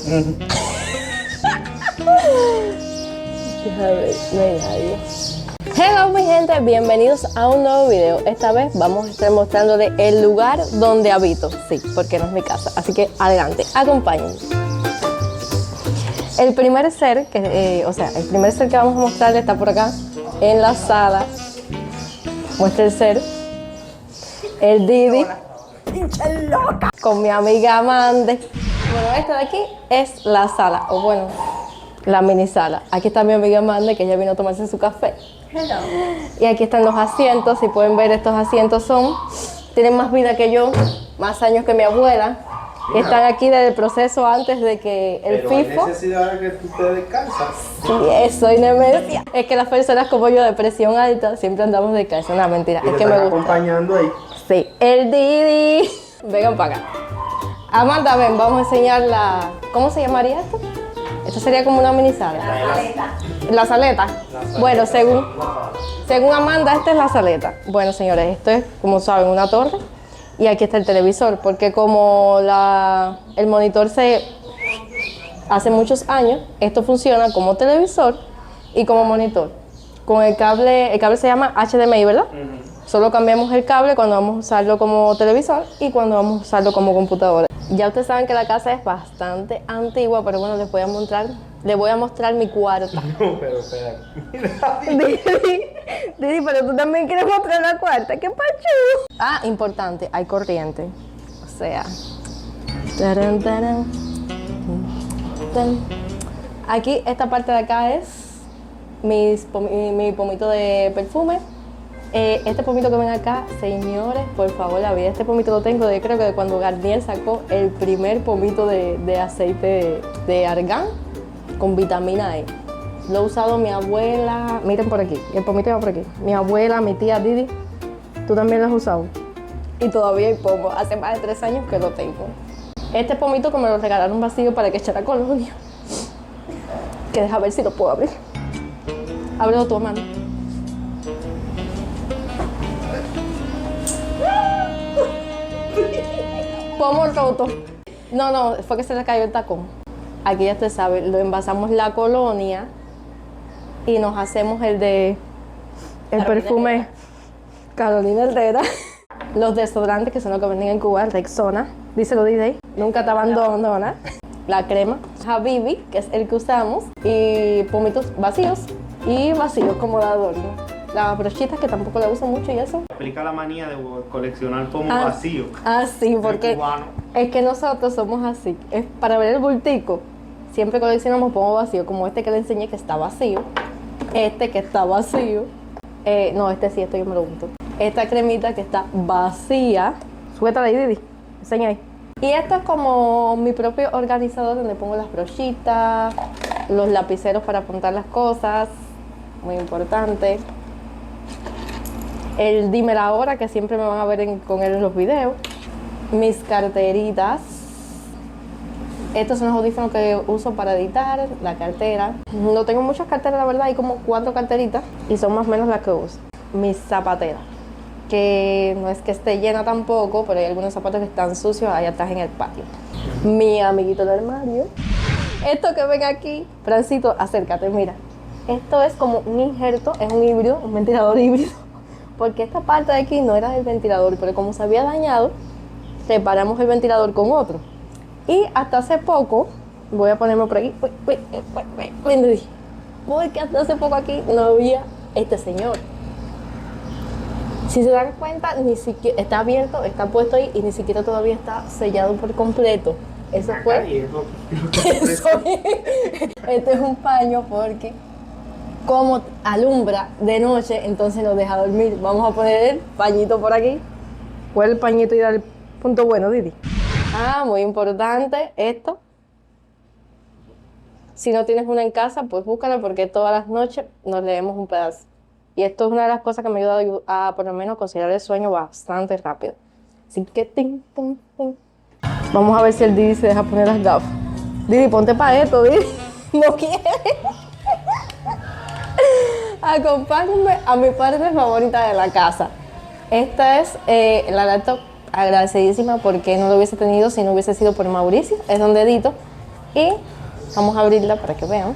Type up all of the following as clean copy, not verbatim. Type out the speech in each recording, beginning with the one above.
Déjame, no hay nadie. Hello mi gente, bienvenidos a un nuevo video. Esta vez vamos a estar mostrándoles el lugar donde habito. Sí, porque no es mi casa, así que adelante, acompáñenme. El primer ser que, el primer ser que vamos a mostrarles está por acá, en la sala. Muestra el ser. El Didi. ¡Pinche loca! Con mi amiga Amande. Bueno, esta de aquí es la sala, o bueno, la mini sala. Aquí está mi amiga Amande, que ella vino a tomarse su café. Hello. Y aquí están los asientos. Si pueden ver, estos asientos tienen más vida que yo, más años que mi abuela. Están aquí desde el proceso antes de que el FIFO. Pero hay necesidad de que tú te descansas. Sí, eso, y Nemesia. Es que las personas como yo de presión alta siempre andamos descalzos. No, mentira, es que me gusta. Acompañando ahí. Sí, el Didi. Vengan para acá. Amanda, ven, vamos a enseñar la... ¿Cómo se llamaría esto? Esto sería como una mini sala. La saleta. La saleta. Bueno, según Amanda, esta es la saleta. Bueno, señores, esto es, como saben, una torre. Y aquí está el televisor, porque como el monitor hace muchos años, esto funciona como televisor y como monitor. Con el cable se llama HDMI, ¿verdad? Solo cambiamos el cable cuando vamos a usarlo como televisor y cuando vamos a usarlo como computadora. Ya ustedes saben que la casa es bastante antigua, pero bueno, les voy a mostrar mi cuarto. No, pero espera. Didi, pero tú también quieres mostrar la cuarta, qué pachu. Ah, importante, hay corriente. O sea, taran, taran, tan. Aquí, esta parte de acá es mi pomito de perfume. Este pomito que ven acá, señores, por favor, la vida, este pomito lo tengo creo que de cuando Garnier sacó el primer pomito de aceite de argán con vitamina E. Lo ha usado mi abuela, miren por aquí, el pomito va por aquí. Mi abuela, mi tía Didi, tú también lo has usado. Y todavía hay pomo, hace más de 3 años que lo tengo. Este pomito que me lo regalaron vacío para que echara colonia. Que deja ver si lo puedo abrir. Ábrelo tú, mano. Pomo roto. No, fue que se le cayó el tacón. Aquí ya usted sabe, lo envasamos la colonia y nos hacemos el perfume Carolina Herrera. Los desodorantes que son los que venden en Cuba, Rexona, díselo DJ, nunca te abandona. La crema Habibi, que es el que usamos, y pomitos vacíos y vacíos como de adorno. Las brochitas que tampoco la uso mucho y eso. Aplica la manía de coleccionar pomo vacío. Ah, sí, porque es que nosotros somos así. Es para ver el bultico. Siempre coleccionamos pomo vacío, como este que le enseñé que está vacío. Este que está vacío. No, este sí, yo me lo unto. Esta cremita que está vacía. Suéltala ahí, Didi. Enseña ahí. Y esto es como mi propio organizador donde pongo las brochitas, los lapiceros para apuntar las cosas. Muy importante. El dime la hora, que siempre me van a ver con él en los videos. Mis carteritas. Estos son los audífonos que uso para editar, la cartera. No tengo muchas carteras, la verdad, hay como 4 carteritas y son más o menos las que uso. Mis zapateras, que no es que esté llena tampoco, pero hay algunos zapatos que están sucios allá atrás en el patio. Mi amiguito del armario. Esto que ven aquí, Francito, acércate, mira. Esto es como un injerto, es un híbrido, un ventilador híbrido. Porque esta parte de aquí no era del ventilador, pero como se había dañado, reparamos el ventilador con otro. Y hasta hace poco, voy a ponerme por aquí, porque hasta hace poco aquí no había este señor. Si se dan cuenta, ni siquiera está abierto, está puesto ahí y ni siquiera todavía está sellado por completo. Eso fue. Este es un paño porque como alumbra de noche, entonces nos deja dormir. Vamos a poner el pañito por aquí. ¿Cuál es el pañito y dar el punto bueno, Didi? Ah, muy importante esto. Si no tienes una en casa, pues búscala porque todas las noches nos leemos un pedazo. Y esto es una de las cosas que me ayuda a por lo menos conciliar el sueño bastante rápido. Así que ting, ting, ting. Vamos a ver si el Didi se deja poner las gafas. Didi, ponte para esto, Didi. No quiere. Acompáñenme a mi parte favorita de la casa. Esta es la laptop agradecidísima porque no lo hubiese tenido si no hubiese sido por Mauricio. Es donde edito. Y vamos a abrirla para que vean.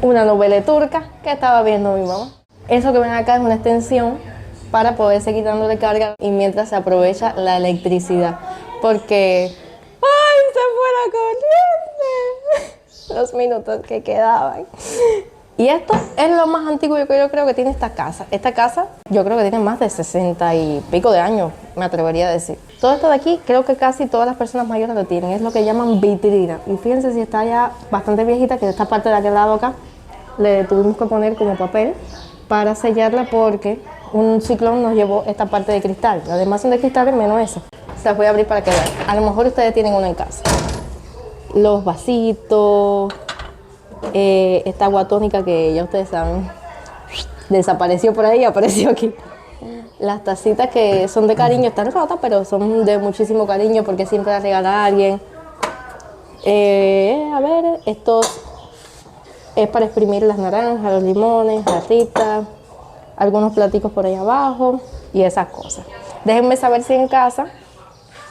Una novela turca que estaba viendo mi mamá. Eso que ven acá es una extensión para poder seguir dándole carga y mientras se aprovecha la electricidad. Porque... ¡ay! Se fue la corriente. Los minutos que quedaban. Y esto es lo más antiguo que yo creo que tiene esta casa. Esta casa yo creo que tiene más de 60 y pico de años, me atrevería a decir. Todo esto de aquí creo que casi todas las personas mayores lo tienen. Es lo que llaman vitrina. Y fíjense si está ya bastante viejita, que esta parte de aquel lado acá le tuvimos que poner como papel para sellarla porque un ciclón nos llevó esta parte de cristal. Además son de cristales menos esa. Se las voy a abrir para que vean. A lo mejor ustedes tienen una en casa. Los vasitos, esta agua tónica que ya ustedes saben, desapareció por ahí y apareció aquí. Las tacitas que son de cariño, están rotas, pero son de muchísimo cariño porque siempre las regala a alguien. A ver, estos es para exprimir las naranjas, los limones, jarritas, algunos platicos por ahí abajo y esas cosas. Déjenme saber si en casa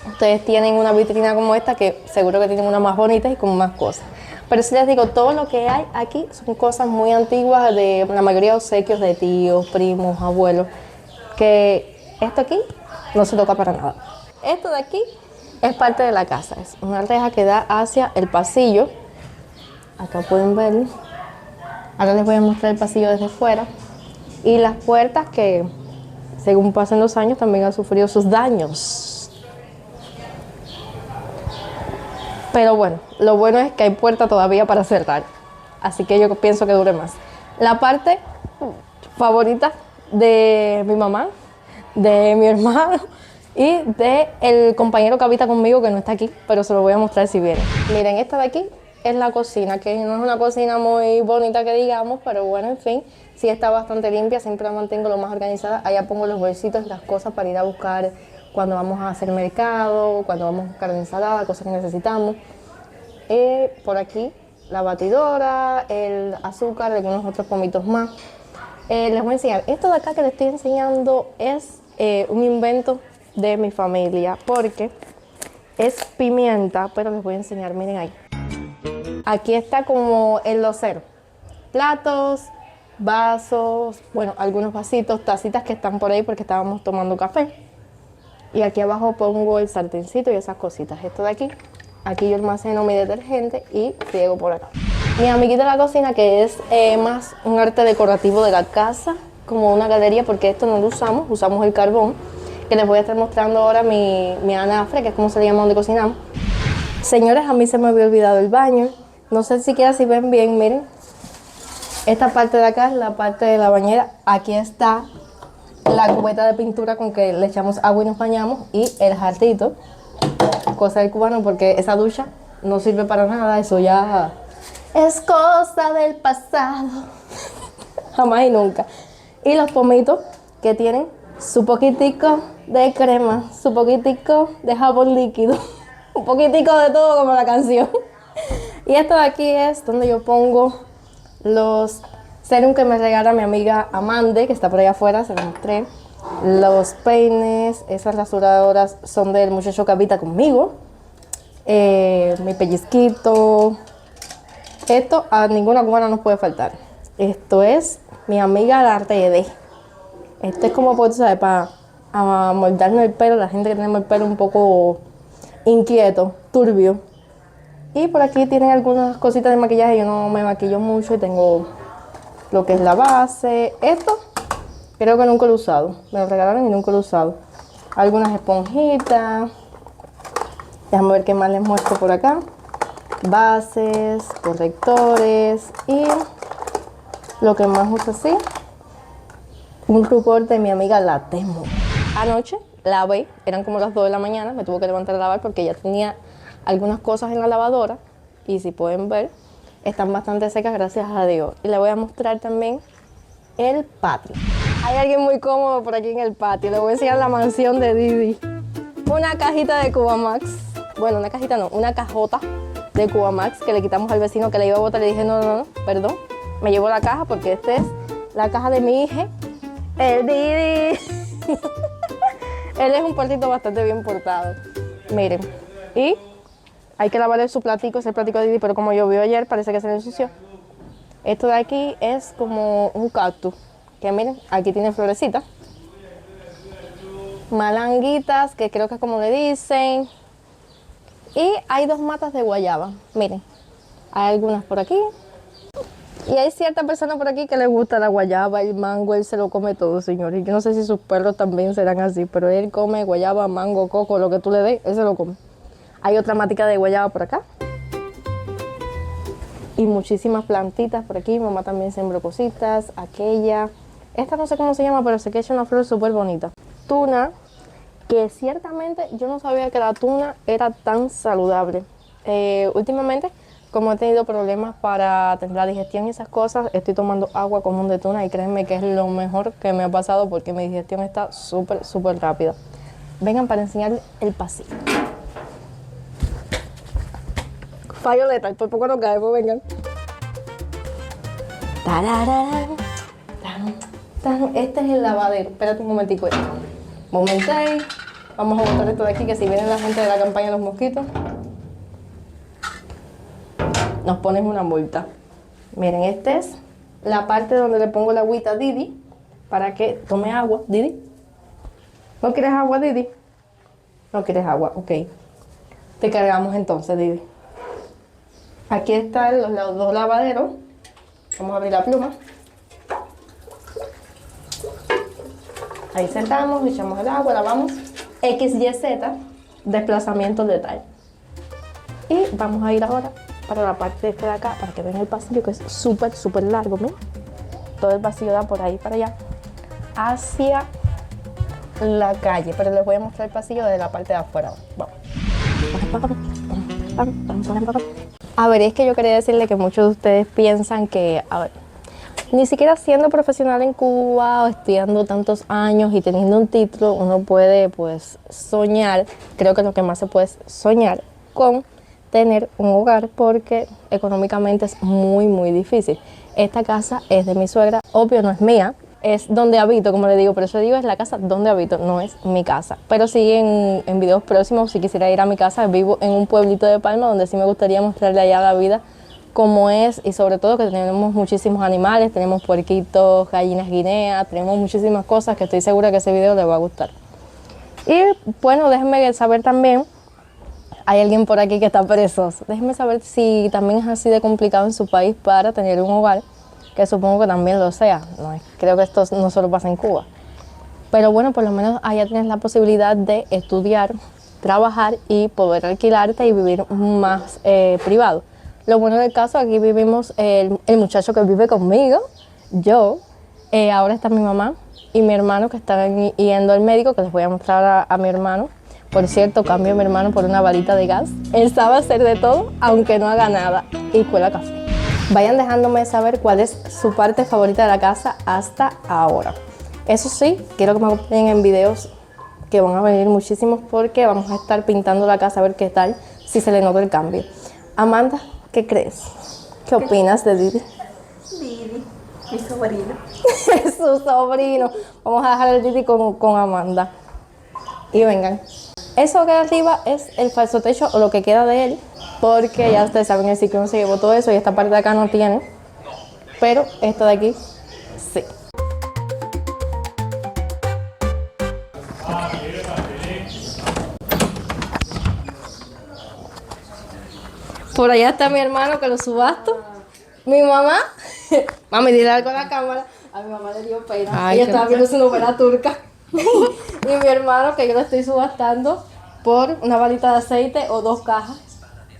ustedes tienen una vitrina como esta, que seguro que tienen una más bonita y con más cosas. Pero si les digo, todo lo que hay aquí son cosas muy antiguas, de la mayoría de obsequios de tíos, primos, abuelos, que esto aquí no se toca para nada. Esto de aquí es parte de la casa, es una reja que da hacia el pasillo. Acá pueden ver. Ahora les voy a mostrar el pasillo desde fuera. Y las puertas que, según pasan los años, también han sufrido sus daños. Pero bueno, lo bueno es que hay puerta todavía para cerrar. Así que yo pienso que dure más. La parte favorita de mi mamá, de mi hermano y del compañero que habita conmigo, que no está aquí, pero se lo voy a mostrar si viene. Miren, esta de aquí es la cocina, que no es una cocina muy bonita que digamos, pero bueno, en fin, sí está bastante limpia, siempre la mantengo lo más organizada. Allá pongo los bolsitos y las cosas para ir a buscar cuando vamos a hacer mercado, cuando vamos a buscar ensalada, cosas que necesitamos. Por aquí la batidora, el azúcar, algunos otros pomitos más. Les voy a enseñar, esto de acá que les estoy enseñando es un invento de mi familia, porque es pimienta, pero les voy a enseñar, miren ahí. Aquí está como el losero, platos, vasos, bueno, algunos vasitos, tacitas que están por ahí porque estábamos tomando café. Y aquí abajo pongo el sartencito y esas cositas. Esto de aquí, aquí yo almaceno mi detergente y friego por acá. Mi amiguita de la cocina, que es más un arte decorativo de la casa, como una galería, porque esto no lo usamos, usamos el carbón, que les voy a estar mostrando ahora mi anafre, que es como se le llama donde cocinamos. Señores, a mí se me había olvidado el baño. No sé siquiera si ven bien, miren. Esta parte de acá es la parte de la bañera. Aquí está la cubeta de pintura con que le echamos agua y nos bañamos, y el jarrito, cosa del cubano, porque esa ducha no sirve para nada, eso ya es cosa del pasado. Jamás y nunca. Y los pomitos que tienen su poquitico de crema, su poquitico de jabón líquido, un poquitico de todo como la canción. Y esto de aquí es donde yo pongo los serum que me regala mi amiga Amande, que está por allá afuera, se lo mostré. Los peines, esas rasuradoras son del muchacho que habita conmigo. Mi pellizquito. Esto a ninguna cubana nos puede faltar. Esto es mi amiga la Rede. Esto es como, pues, ¿sabes? Para amoldarnos el pelo, la gente que tenemos el pelo un poco inquieto, turbio. Y por aquí tienen algunas cositas de maquillaje. Yo no me maquillo mucho y tengo lo que es la base. Esto creo que nunca lo he usado. Me lo regalaron y nunca lo he usado. Algunas esponjitas. Déjame ver qué más les muestro por acá. Bases, correctores y lo que más uso así, un rubor de mi amiga la Temo. Anoche lavé, eran como las 2 de la mañana, me tuve que levantar a lavar porque ya tenía algunas cosas en la lavadora y si pueden ver, están bastante secas, gracias a Dios. Y les voy a mostrar también el patio. Hay alguien muy cómodo por aquí en el patio. Les voy a enseñar la mansión de Didi. Una cajita de Cubamax. Bueno, una cajita no, una cajota de Cubamax que le quitamos al vecino que le iba a botar. Le dije, no, perdón. Me llevo la caja porque esta es la caja de mi hija, el Didi. Él es un perrito bastante bien portado. Miren. Y hay que lavarle su platico, ese platico de Didi, pero como llovió ayer, parece que se le ensució. Esto de aquí es como un cactus. Que miren, aquí tiene florecitas. Malanguitas, que creo que es como le dicen. Y hay 2 matas de guayaba. Miren, hay algunas por aquí. Y hay cierta persona por aquí que le gusta la guayaba, el mango, él se lo come todo, señores. Yo no sé si sus perros también serán así, pero él come guayaba, mango, coco, lo que tú le des, él se lo come. Hay otra matica de guayaba por acá. Y muchísimas plantitas por aquí. Mi mamá también sembró cositas. Aquella. Esta no sé cómo se llama, pero sé que es una flor súper bonita. Tuna, que ciertamente yo no sabía que la tuna era tan saludable. Últimamente, como he tenido problemas para tener la digestión y esas cosas, estoy tomando agua común de tuna y créanme que es lo mejor que me ha pasado porque mi digestión está súper, súper rápida. Vengan para enseñarles el pasillo. Violeta, por poco no caemos, vengan. Tarararán, tan, tan. Este es el lavadero. Espérate un momentico. Momenté. Vamos a botar esto de aquí, que si viene la gente de la campaña de los mosquitos, nos ponen una multa. Miren, esta es la parte donde le pongo la agüita a Didi para que tome agua. Didi, ¿no quieres agua, Didi? No quieres agua, ok. Te cargamos entonces, Didi. Aquí están los 2 lavaderos. Vamos a abrir la pluma. Ahí sentamos, echamos el agua, lavamos. XYZ, desplazamiento de tal. Y vamos a ir ahora para la parte de esta de acá, para que vean el pasillo, que es súper, súper largo. Miren. Todo el pasillo da por ahí para allá, hacia la calle. Pero les voy a mostrar el pasillo desde la parte de afuera. Vamos. A ver, es que yo quería decirle que muchos de ustedes piensan que, a ver, ni siquiera siendo profesional en Cuba o estudiando tantos años y teniendo un título, uno puede pues soñar, creo que lo que más se puede es soñar con tener un hogar porque económicamente es muy, muy difícil. Esta casa es de mi suegra, obvio no es mía, es donde habito, como le digo, por eso digo es la casa donde habito, no es mi casa. Pero sí en videos próximos, si quisiera ir a mi casa, vivo en un pueblito de Palma donde sí me gustaría mostrarle allá la vida como es y sobre todo que tenemos muchísimos animales, tenemos puerquitos, gallinas guineas, tenemos muchísimas cosas que estoy segura que ese video les va a gustar. Y bueno, déjenme saber también, hay alguien por aquí que está perezoso, déjenme saber si también es así de complicado en su país para tener un hogar, que supongo que también lo sea, no es, creo que esto no solo pasa en Cuba. Pero bueno, por lo menos allá tienes la posibilidad de estudiar, trabajar y poder alquilarte y vivir más privado. Lo bueno del caso, aquí vivimos el muchacho que vive conmigo, yo, ahora está mi mamá y mi hermano que están yendo al médico, que les voy a mostrar a mi hermano. Por cierto, cambio a mi hermano por una varita de gas. Él sabe hacer de todo, aunque no haga nada, y cuela café. Vayan dejándome saber cuál es su parte favorita de la casa hasta ahora. Eso sí, quiero que me acompañen en videos que van a venir muchísimos porque vamos a estar pintando la casa a ver qué tal, si se le nota el cambio. Amanda, ¿qué crees? ¿Qué opinas de Didi? Didi, mi sobrino. Su sobrino. Vamos a dejar el Didi con Amanda. Y vengan. Eso que arriba es el falso techo o lo que queda de él, porque ya ustedes saben, el ciclón se llevó todo eso y esta parte de acá no tiene, pero esto de aquí sí. Por allá está mi hermano que lo subasto. Mi mamá, mami, dile algo a la cámara. A mi mamá le dio pena. Ay, ella estaba viendo su novela turca. Y mi hermano, que yo lo estoy subastando por una balita de aceite o 2 cajas.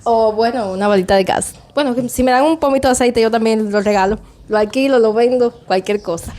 O bueno, una balita de gas. Bueno, si me dan un pomito de aceite, yo también lo regalo. Lo alquilo, lo vendo, cualquier cosa.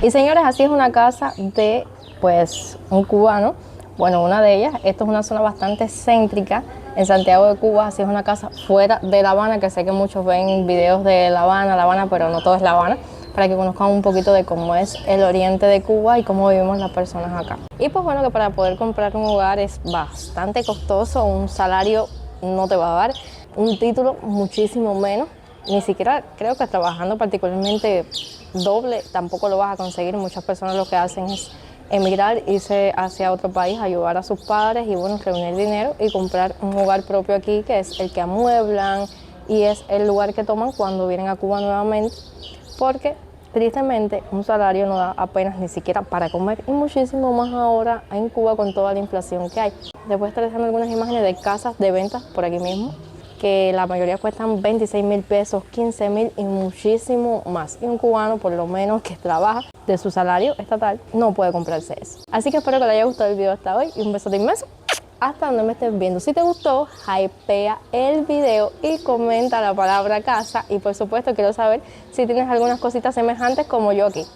Y señores, así es una casa de, pues, un cubano. Bueno, una de ellas. Esto es una zona bastante céntrica en Santiago de Cuba. Así es una casa fuera de La Habana, que sé que muchos ven videos de La Habana, pero no todo es La Habana, para que conozcan un poquito de cómo es el oriente de Cuba y cómo vivimos las personas acá. Y pues bueno, que para poder comprar un hogar es bastante costoso, un salario no te va a dar, un título muchísimo menos, ni siquiera creo que trabajando particularmente doble tampoco lo vas a conseguir. Muchas personas lo que hacen es emigrar, irse hacia otro país, ayudar a sus padres y bueno, reunir dinero y comprar un hogar propio aquí, que es el que amueblan y es el lugar que toman cuando vienen a Cuba nuevamente, porque tristemente un salario no da apenas ni siquiera para comer y muchísimo más ahora en Cuba con toda la inflación que hay. Después estaré dejando algunas imágenes de casas de ventas por aquí mismo, que la mayoría cuestan 26.000 pesos, 15.000 y muchísimo más. Y un cubano, por lo menos que trabaja de su salario estatal, no puede comprarse eso. Así que espero que les haya gustado el video hasta hoy y un besote inmenso hasta donde me estés viendo. Si te gustó, hypea el video y comenta la palabra casa. Y por supuesto quiero saber si tienes algunas cositas semejantes como yo aquí.